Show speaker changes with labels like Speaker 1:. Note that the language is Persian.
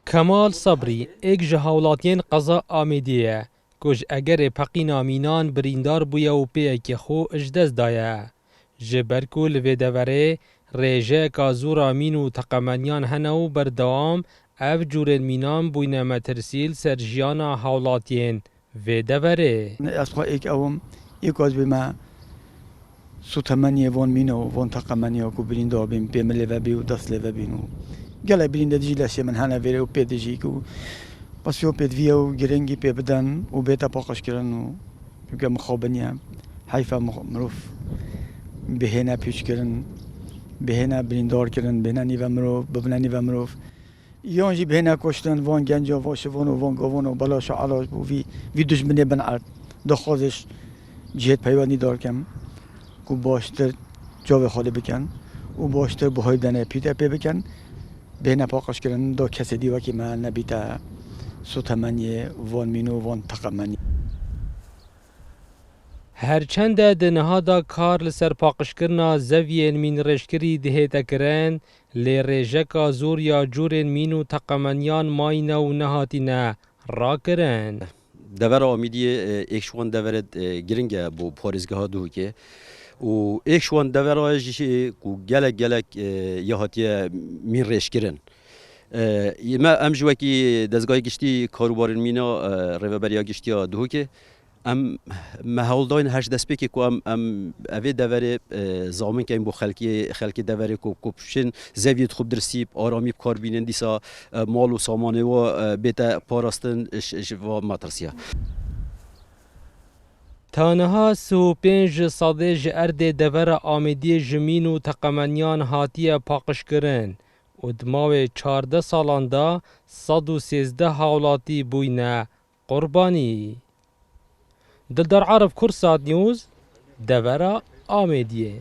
Speaker 1: کمال صبری ایک جهولاتین قضا آمیدیه کج اگر پقینا مینان بریندار بویا و پیک خو اجدز دایه جبرکو لویدوره ریجه کازورا مینو تقمنیان هنو بردوام اف جورن مینان بوینه مترسیل سرجیانا حولاتین ویدوره
Speaker 2: اصلا ایک اوم یک از بما سوتمنی وان مینو وان تقمنیا کو بریندار بیم پیمله و بیو دست له و بینو گله برینده دیجلش من هنه ویره و پیدجی کو بس یو پید ویو گرینگی پی بدن و بیتا پاکش کردن و که مخابنیه حیفا مروف بهینه پیش کردن بهینه بریندار کردن بهینه نیو مروف ببینه نیو مروف یانجی بهینه کشتن وان گنجا واشوان و وان گوان و بلاش علاج بو وی دشمنی بن ارد دخوازش جهت پیوانی دار کم کو باشتر جاو خالی بکن و باشتر بهای دنه پیتا پی بکن بهینه پاکش کردن دو کسی دیوا که من نبیتا سوتمنی وان مینو وان تقمنی
Speaker 1: هرچند دنهادا کار لسر پاقشکرنا زوین مین رشکری دهیتا کرن لی ریجکا زور یا جورن مینو تقمنیان ماینو نهاتینا را کرن.
Speaker 3: دور آمیدی ایک شوان دورت گرینگه بو پارزگاه دو که و ایک شوان دور آجیش کو گلک یهاتی مین رشکرن. ما امجوا کی دزگاه گشتی کاروبارن مینا روبریا گشتی دو که ام محال هش دست بکی کو ام اوی دوره زامن که این بو خلکی دوره کو کوپشن زویت خوب درسیب آرامی کار بینن دیسا مال و سامانه و بیت پاراستن و ماترسیا
Speaker 1: تانها 35 ساده ارد دور آمیدی جمین و تقمنیان هاتیه پاقش کرن و دماغ 14 سالان دا 113 حولاتی بوینه قربانی. دلدار عرب کرسات نیوز دورا آمیدیه